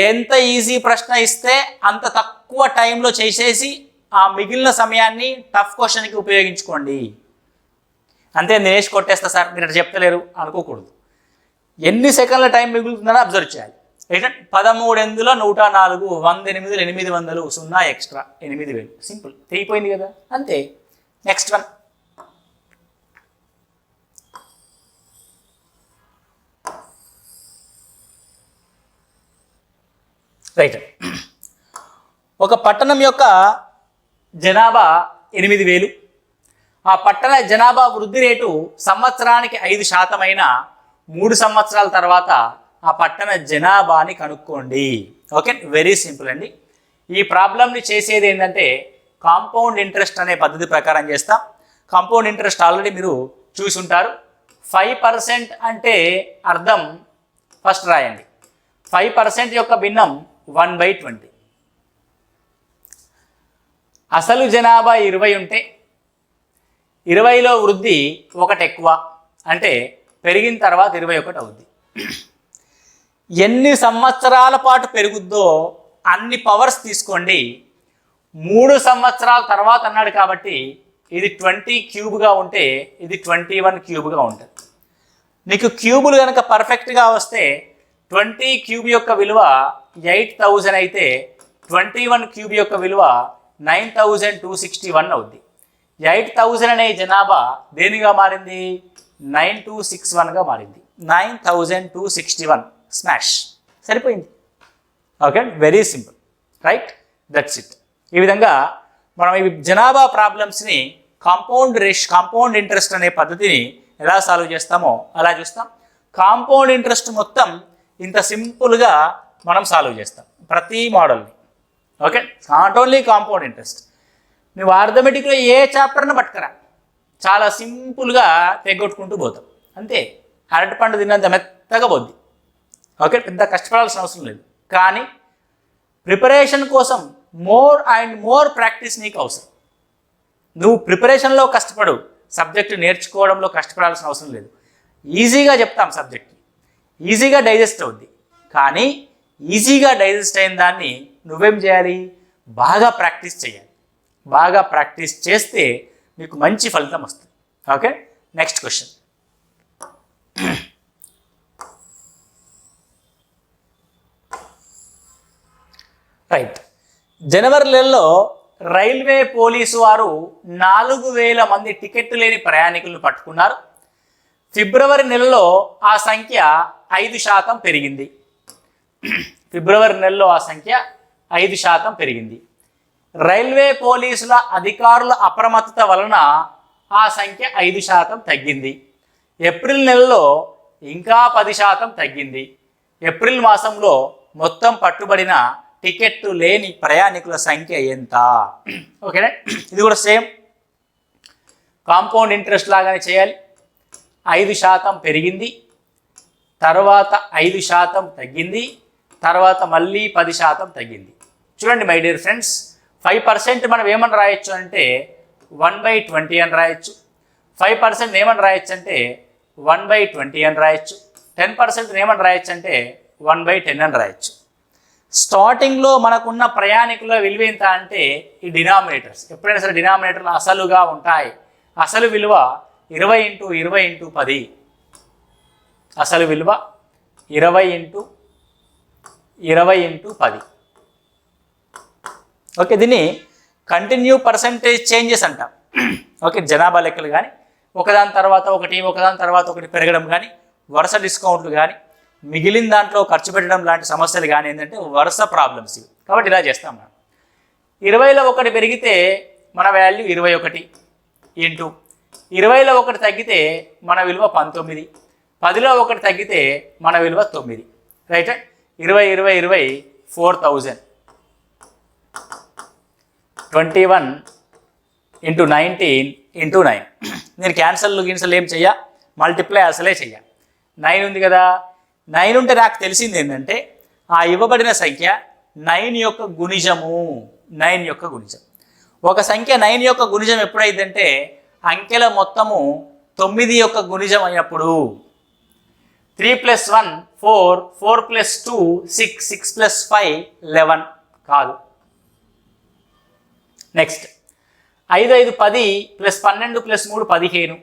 ఎంత ఈజీ ప్రశ్న ఇస్తే అంత తక్కువ టైంలో చేసేసి ఆ మిగిలిన సమయాన్ని టఫ్ క్వశ్చన్కి ఉపయోగించుకోండి. అంతే, నేనేసి కొట్టేస్తా సార్ మీరు అట్లా చెప్తలేరు అనుకోకూడదు. ఎన్ని సెకండ్ల టైం మిగులుతుందని అబ్జర్వ్ చేయాలి. 13 ఎందులో 104 108 800 0 ఎక్స్ట్రా 8000. సింపుల్, తెగిపోయింది కదా, అంతే. Next one. రైట్. ఒక పట్టణం యొక్క జనాభా 8000. ఆ పట్టణ జనాభా వృద్ధి రేటు సంవత్సరానికి 5% అయినా 3 సంవత్సరాల తర్వాత ఆ పట్టణ జనాభాని కనుక్కోండి. ఓకే, వెరీ సింపుల్ అండి. ఈ ప్రాబ్లమ్ని చేసేది ఏంటంటే కాంపౌండ్ ఇంట్రెస్ట్ అనే పద్ధతి ప్రకారం చేస్తాం. కాంపౌండ్ ఇంట్రెస్ట్ ఆల్రెడీ మీరు చూసి ఉంటారు. 5% అంటే అర్థం ఫస్ట్ రాయండి. 5% యొక్క భిన్నం 1/20. అసలు జనాభా 20 ఉంటే 20లో వృద్ధి 1 ఎక్కువ అంటే పెరిగిన తర్వాత 21 అవుద్ది. ఎన్ని సంవత్సరాల పాటు పెరుగుద్దో అన్ని పవర్స్ తీసుకోండి. 3 సంవత్సరాల తర్వాత అన్నాడు కాబట్టి ఇది 20 క్యూబ్గా ఉంటే ఇది 21 క్యూబ్గా ఉంటుంది. నీకు క్యూబులు కనుక పర్ఫెక్ట్గా వస్తే 20 క్యూబ్ యొక్క విలువ 8000 అయితే 21 క్యూబ్ యొక్క విలువ 9261 అవుద్ది. 8000 అనే జనాభా దేనిగా మారింది? 9261గా మారింది. 9261 స్మాష్, సరిపోయింది. Okay, very simple. Right, that's it. ఈ విధంగా మనం ఈ జనాభా ప్రాబ్లమ్స్ని కాంపౌండ్ ఇంట్రెస్ట్ అనే పద్ధతిని ఎలా సాల్వ్ చేస్తామో అలా చూస్తాం. కాంపౌండ్ ఇంట్రెస్ట్ మొత్తం ఇంత సింపుల్గా మనం సాల్వ్ చేస్తాం ప్రతి మోడల్ని. Okay, not only compound interest, నువ్వు అర్థమెటిక్లో ఏ చాప్టర్ని పట్టుకురా చాలా సింపుల్గా తెగొట్టుకుంటూ పోతాం. అంతే, అరటిపండు తిన్నంత మెత్తగా పోద్ది. ఓకే, పెద్ద కష్టపడాల్సిన అవసరం లేదు. కానీ ప్రిపరేషన్ కోసం మోర్ అండ్ మోర్ ప్రాక్టీస్ నీకు అవసరం. నువ్వు ప్రిపరేషన్లో కష్టపడు, సబ్జెక్టు నేర్చుకోవడంలో కష్టపడాల్సిన అవసరం లేదు. ఈజీగా చెప్తాం సబ్జెక్ట్, ఈజీగా డైజెస్ట్ అవుద్ది. కానీ ఈజీగా డైజెస్ట్ అయిన దాన్ని నువ్వేం చేయాలి, బాగా ప్రాక్టీస్ చేయాలి. బాగా ప్రాక్టీస్ చేస్తే మీకు మంచి ఫలితం వస్తుంది. Okay, next question. రైట్, జనవరి నెలలో రైల్వే పోలీసు వారు 4000 మంది టికెట్ లేని ప్రయాణికులను పట్టుకున్నారు. ఫిబ్రవరి నెలలో ఆ సంఖ్య 5% పెరిగింది. ఫిబ్రవరి నెలలో ఆ సంఖ్య 5% పెరిగింది. రైల్వే పోలీసుల అధికారుల అప్రమత్తత వలన ఆ సంఖ్య 5% తగ్గింది. ఏప్రిల్ నెలలో ఇంకా 10% తగ్గింది. ఏప్రిల్ మాసంలో మొత్తం పట్టుబడిన టికెట్ లేని ప్రయాణికుల సంఖ్య ఎంత? ఓకేనా, ఇది కూడా సేమ్ కాంపౌండ్ ఇంట్రెస్ట్ లాగానే చేయాలి. 5% పెరిగింది, తర్వాత 5% తగ్గింది, తర్వాత మళ్ళీ 10% తగ్గింది. చూడండి మై డియర్ ఫ్రెండ్స్, 5% మనం ఏమని రాయొచ్చు అంటే 1/20 అని రాయొచ్చు. 5% ఏమని రాయొచ్చు అంటే 1/20 అని రాయొచ్చు. 10% ఏమని రాయొచ్చు అంటే 1/10 అని రాయొచ్చు. స్టార్టింగ్లో మనకున్న ప్రయాణికుల విలువ ఎంత అంటే ఈ డినామినేటర్స్ ఎప్పుడైనా సరే డినామినేటర్లు అసలుగా ఉంటాయి. అసలు విలువ 20 × 20 × 10. అసలు విలువ 20 × 20 × 10. ఓకే, దీన్ని కంటిన్యూ పర్సంటేజ్ చేంజెస్ అంటాం. ఓకే, జనాభా లెక్కలు కానీ ఒకదాని తర్వాత ఒకటి పెరగడం కానీ, వరుస డిస్కౌంట్లు కానీ, మిగిలిన దాంట్లో ఖర్చు పెట్టడం లాంటి సమస్యలు కానీ ఏంటంటే వరుస ప్రాబ్లమ్స్ ఇవి. కాబట్టి ఇలా చేస్తాం మనం. 20లో 1 పెరిగితే మన వాల్యూ 21 ఇంటూ 20లో 1 తగ్గితే మన విలువ 19, 10లో 1 తగ్గితే మన విలువ 9. రైట్, 20 20 20 4000, 21 × 19 × 9. నేను క్యాన్సల్ ఏం చెయ్య, మల్టిప్లై అసలే చెయ్య. 9 ఉంది కదా, 9 ఉంటే నాకు తెలిసింది ఏంటంటే ఆ ఇవ్వబడిన సంఖ్య 9 యొక్క గుణిజము. 9 యొక్క గుణిజం. ఒక సంఖ్య 9 యొక్క గుణిజం ఎప్పుడైందంటే అంకెల మొత్తము 9 యొక్క గుణిజం అయినప్పుడు. 3 + 1 4, 4 + 2 6, 6 + 5 11 కాదు. నెక్స్ట్ 5 5 10 + 12 + 3 15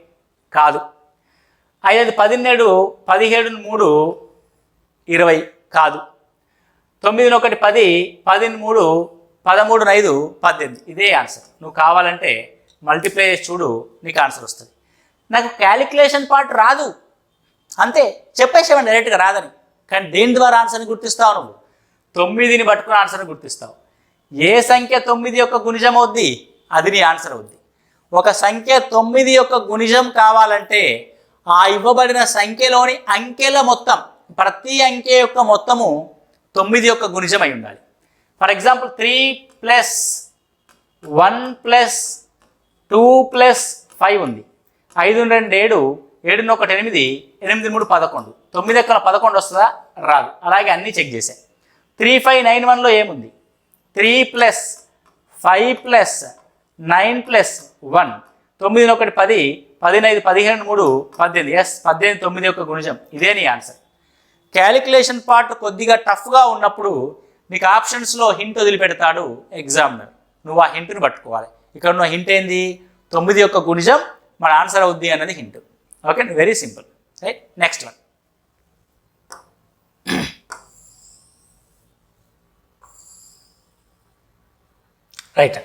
కాదు. 5 5 17, 17 3 20 కాదు. 9 1 10, 10 3 13 5 18. ఇదే ఆన్సర్. నువ్వు కావాలంటే మల్టిప్లై చేసి చూడు, నీకు ఆన్సర్ వస్తుంది. నాకు క్యాలిక్యులేషన్ పార్ట్ రాదు, అంతే చెప్పేసేవాడిని డైరెక్ట్గా రాదని. కానీ దేని ద్వారా ఆన్సర్ని గుర్తిస్తావు నువ్వు? 9ని పట్టుకుని ఆన్సర్ని గుర్తిస్తావు. ఏ సంఖ్య 9 యొక్క గుణిజం అవుద్ది అది నీ ఆన్సర్ అవుద్ది. ఒక సంఖ్య 9 యొక్క గుణిజం కావాలంటే ఆ ఇవ్వబడిన సంఖ్యలోని అంకెల మొత్తం, ప్రతి అంకె యొక్క మొత్తము 9 యొక్క గుణిజం అయి ఉండాలి. ఫర్ ఎగ్జాంపుల్ 3 + 1 + 2 + 5 ఉంది. 5 2 7, 7 1 8, 8 3 11. 9 ఎక్కడ 11 వస్తుందా? రాదు. అలాగే అన్నీ చెక్ చేశాయి. 3 5 9 1లో ఏముంది? 3 + 5 + 9 + 1. 9 1 10, 15 15 3 18. ఎస్, 18 9 యొక్క గుణిజం. ఇదే నీ ఆన్సర్. క్యాలిక్యులేషన్ పార్ట్ కొద్దిగా టఫ్గా ఉన్నప్పుడు నీకు ఆప్షన్స్లో హింట్ వదిలిపెడతాడు ఎగ్జామినర్. నువ్వు ఆ హింట్ని పట్టుకోవాలి. ఇక్కడ ఉన్న హింట్ ఏంది? 9 యొక్క గుణిజం మన ఆన్సర్ అవుద్ది అన్నది hint. Okay, very simple. Right, next one. Right,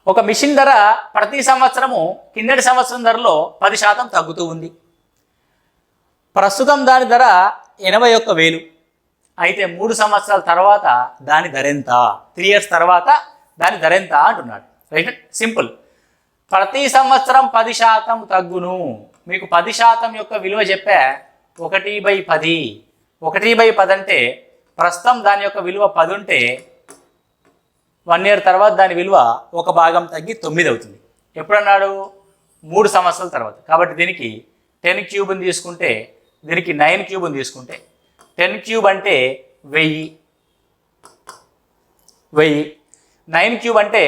ఒక మిషన్ ధర ప్రతి సంవత్సరము కిందటి సంవత్సరం ధరలో 10% తగ్గుతూ ఉంది. ప్రస్తుతం దాని ధర 81,000. అయితే 3 సంవత్సరాల తర్వాత దాని ధర ఎంత? 3 years తర్వాత దాని ధర ఎంత అంటున్నాడు. Right, simple. ప్రతి సంవత్సరం 10% తగ్గును. మీకు 10% యొక్క విలువ చెప్పా, 1/10. 1/10 అంటే ప్రస్తుతం దాని యొక్క విలువ 10 ఉంటే 1 year తర్వాత దాని విలువ 1 భాగం తగ్గి 9 అవుతుంది. ఎప్పుడన్నాడు? 3 సంవత్సరాల తర్వాత. కాబట్టి దీనికి 10³ తీసుకుంటే, దీనికి 9³ తీసుకుంటే, 10³ అంటే 1000. 9³ అంటే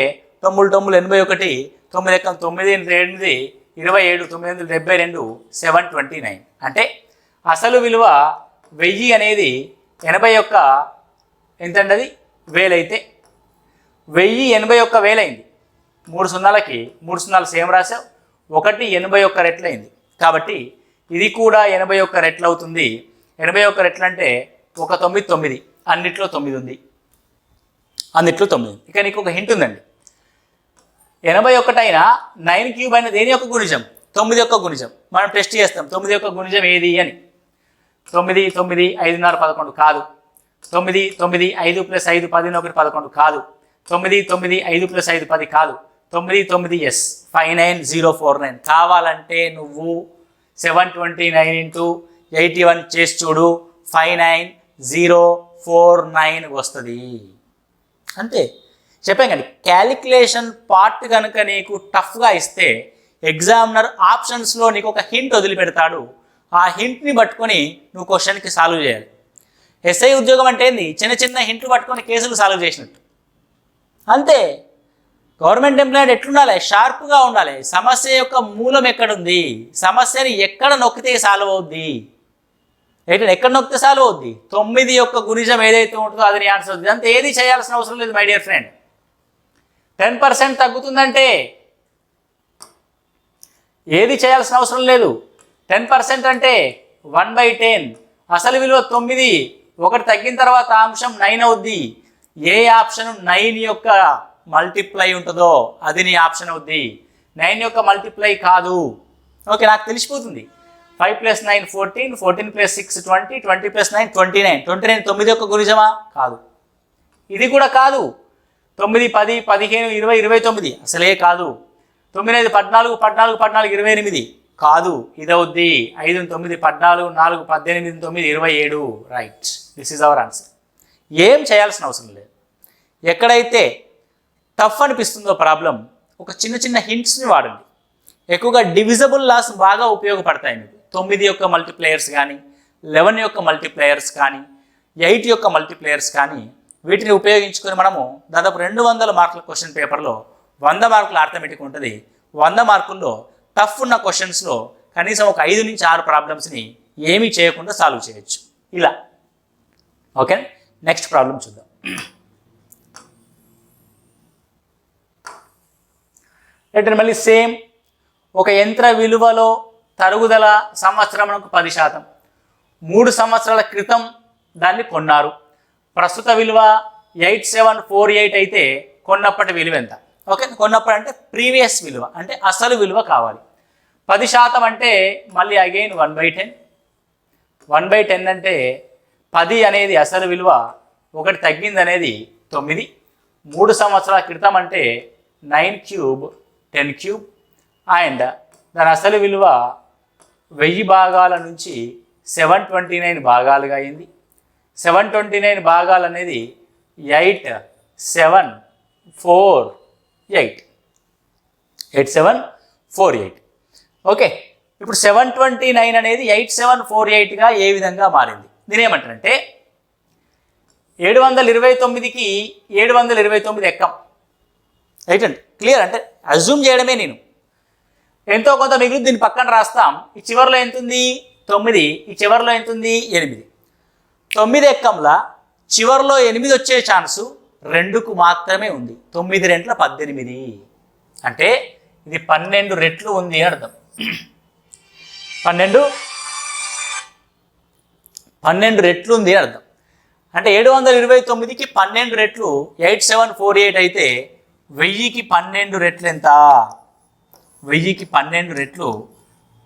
9 9 81, 9 9 9 8 27 972 729 అంటే అసలు విలువ 1000 అనేది 81 ఎంతండి అది 1000 అయితే 1081,000 అయింది. 3 సున్నాలకి 3 సున్నాలు సేమ్ రాసావు, 1 81 రెట్లు అయింది. కాబట్టి ఇది కూడా 81 రెట్లు అవుతుంది. 81 రెట్లు అంటే 199, అన్నిట్లో 9 ఉంది, అన్నిట్లో 9. ఇక నీకు ఒక హింట్ ఉందండి. 81 అయినా 9 క్యూబ్ అయినా దేని యొక్క గుణిజం? 9 యొక్క గుణిజం. మనం టెస్ట్ చేస్తాం 9 యొక్క గుణిజం ఏది అని. 9 9 5 11 కాదు. 9 9 5 + 5 10 1 11 కాదు. 9 9 5 + 5 10 కాదు. 9 9 ఎస్ 59049. కావాలంటే నువ్వు 729 × 81 చేసి చూడు, 59049 వస్తుంది. అంతే, చెప్పాం కానీ క్యాలిక్యులేషన్ పార్ట్ కనుక నీకు టఫ్గా ఇస్తే ఎగ్జామినర్ ఆప్షన్స్లో నీకు ఒక హింట్ వదిలిపెడతాడు. ఆ హింట్ని పట్టుకొని నువ్వు క్వశ్చన్కి సాల్వ్ చేయాలి. ఎస్ఐ ఉద్యోగం అంటే ఏంది? చిన్న చిన్న హింట్లు పట్టుకొని కేసులు సాల్వ్ చేసినట్టు అంతే. గవర్నమెంట్ ఎంప్లాయీ ఎట్లుండాలి? షార్ప్గా ఉండాలి. సమస్య యొక్క మూలం ఎక్కడుంది, సమస్యని ఎక్కడ నొక్కితే సాల్వ్ అవుద్ది, ఎక్కడ నొక్కితే సాల్వ్ అవుద్ది, 9 యొక్క గుణిజం ఏదైతే ఉంటుందో అది నీ ఆన్సర్ అవుతుంది. అంతే, ఏది చేయాల్సిన అవసరం లేదు మై డియర్ ఫ్రెండ్. 10% తగ్గుతుందంటే ఏది చేయాల్సిన అవసరం లేదు. 10% అంటే 1/10. అసలు విలువ 9, 1 తగ్గిన తర్వాత అంశం 9 అవుద్ది. ఏ ఆప్షన్ 9 యొక్క మల్టిప్లై ఉంటుందో అది నీ ఆప్షన్ అవుద్ది. 9 యొక్క మల్టిప్లై కాదు. ఓకే, నాకు తెలిసిపోతుంది. 5 + 9 14, 14 + 6 20, 20 + 9 29. 29 9 యొక్క గుణిజమా? కాదు. ఇది కూడా కాదు. 9 10 15 20 29 అసలే కాదు. 9 5 14 14 14 28 కాదు. ఇది అవుద్ది. 5 9 14 4 18 9 27. Right, this is our answer. ఏం చేయాల్సిన అవసరం లేదు. ఎక్కడైతే టఫ్ అనిపిస్తుందో ప్రాబ్లం, ఒక చిన్న చిన్న హింట్స్ని వాడండి. ఎక్కువగా డివిజబుల్ లాస్ బాగా ఉపయోగపడతాయి మీకు. 9 యొక్క మల్టిప్లేయర్స్ కానీ, 11 యొక్క మల్టిప్లేయర్స్ కానీ, 8 యొక్క మల్టిప్లేయర్స్ కానీ, వీటిని ఉపయోగించుకొని మనము దాదాపు 200 మార్కుల క్వశ్చన్ పేపర్లో 100 మార్కుల అర్థమెటిక్ ఉంటుంది. 100 మార్కుల్లో టఫ్ ఉన్న క్వశ్చన్స్లో కనీసం ఒక 5 నుంచి 6 ప్రాబ్లమ్స్ని ఏమీ చేయకుండా సాల్వ్ చేయొచ్చు ఇలా. ఓకే, నెక్స్ట్ ప్రాబ్లం చూద్దాం. రైట్, మళ్ళీ సేమ్. ఒక యంత్ర విలువలో తరుగుదల సంవత్సరమునకు 10%. 3 సంవత్సరాల క్రితం దాన్ని కొన్నారు. ప్రస్తుత విలువ 8748 అయితే కొన్నప్పటి విలువ ఎంత? ఓకే, కొన్నప్పుడు అంటే ప్రీవియస్ విలువ, అంటే అసలు విలువ కావాలి. 10% అంటే మళ్ళీ అగైన్ 1/10. 1/10 అంటే 10 అనేది అసలు విలువ, 1 తగ్గింది అనేది 9. 3 సంవత్సరాల క్రితం అంటే 9 క్యూబ్ 10 క్యూబ్, అండ్ దాని అసలు విలువ 1000 భాగాల నుంచి 729 భాగాలుగా అయింది. 729 భాగాలు అనేది 8748. 8748. ఓకే, ఇప్పుడు 729 అనేది 8748గా ఏ విధంగా మారింది? నేనేమంటానంటే 729కి 729 ఎక్కం. రైట్ అండి, క్లియర్. అంటే అజ్యూమ్ చేయడమే. నేను ఎంతో కొంత మిగులు దీన్ని పక్కన రాస్తాం. ఈ చివరిలో ఎంత ఉంది? 9. ఈ చివరిలో ఎంత ఉంది? 8. 9 ఎక్కంలా చివరిలో 8 వచ్చే ఛాన్సు 2కు మాత్రమే ఉంది. 9 2 18. అంటే ఇది 12 రెట్లు ఉంది అని అర్థం. 12 రెట్లు ఉంది అని అర్థం. అంటే 729కి 12 రెట్లు 8748 అయితే 1000కి 12 రెట్లు ఎంత? 1000కి 12 రెట్లు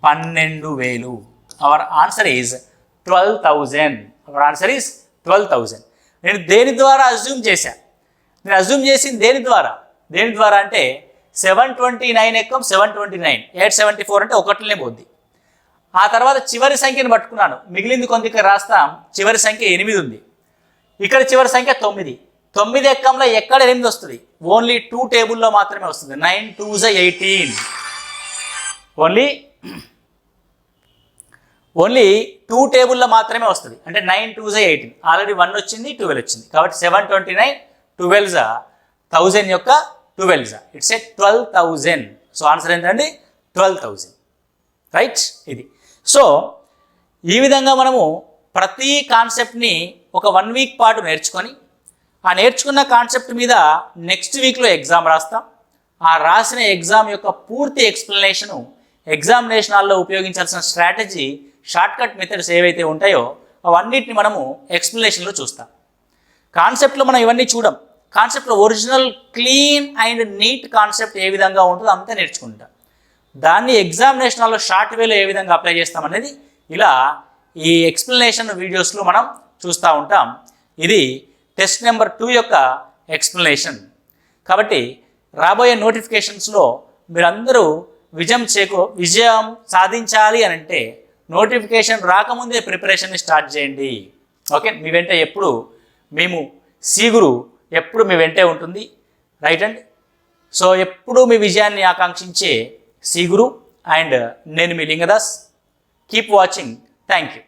12,000. Our answer is 12,000. Our answer is 12,000. నేను దేని ద్వారా అజ్యూమ్ చేశాను? నేను అజ్యూమ్ చేసింది దేని ద్వారా అంటే 729 ఎక్కం 729, 874 అంటే 1 పోద్ది. ఆ తర్వాత చివరి సంఖ్యను పట్టుకున్నాను, మిగిలింది కొంత ఇక్కడ రాస్తాం. చివరి సంఖ్య 8 ఉంది, ఇక్కడ చివరి సంఖ్య 9. 9 ఎక్కంలో ఎక్కడ 8 వస్తుంది? ఓన్లీ 2 టేబుల్లో మాత్రమే వస్తుంది. 9 2s 18. ఓన్లీ 2 టేబుల్లో మాత్రమే వస్తుంది. అంటే 9 2s 18. ఆల్రెడీ 1 వచ్చింది, 12 వచ్చింది. కాబట్టి 729 12s 1000 యొక్క 12s. It's a 12,000. So answer ఏంటండి? 12,000, రైట్. ఇది సో ఈ విధంగా మనము ప్రతి కాన్సెప్ట్ని ఒక 1 వీక్ పాటు నేర్చుకొని ఆ నేర్చుకున్న కాన్సెప్ట్ మీద నెక్స్ట్ వీక్లో ఎగ్జామ్ రాస్తాం. ఆ రాసిన ఎగ్జామ్ యొక్క పూర్తి ఎక్స్ప్లెనేషను ఎగ్జామినేషన్ హాల్లో ఉపయోగించాల్సిన స్ట్రాటజీ, షార్ట్కట్ మెథడ్స్ ఏవైతే ఉంటాయో అవన్నిటిని మనము ఎక్స్ప్లెనేషన్లో చూస్తాం. కాన్సెప్ట్లో మనం ఇవన్నీ చూడం. కాన్సెప్ట్లో original clean and neat concept ఏ విధంగా ఉంటుందో అంతా నేర్చుకుంటాం. దాన్ని ఎగ్జామినేషన్ హాల్లో షార్ట్ వేలో ఏ విధంగా అప్లై చేస్తాం అనేది ఇలా ఈ ఎక్స్ప్లెనేషన్ వీడియోస్లో మనం చూస్తూ ఉంటాం. ఇది టెస్ట్ నెంబర్ 2 యొక్క ఎక్స్ప్లెనేషన్. కాబట్టి రాబోయే నోటిఫికేషన్స్లో మీరందరూ విజయం సాధించాలి అని అంటే నోటిఫికేషన్ రాకముందే ప్రిపరేషన్ని స్టార్ట్ చేయండి. ఓకే, మీ వెంట ఎప్పుడు మేము సీగురు ఎప్పుడు మీ వెంటే ఉంటుంది, రైట్ అండ్. సో ఎప్పుడు మీ విజయాన్ని ఆకాంక్షించే సీగురు అండ్ నేను మీ Lingadas. Keep watching. Thank you.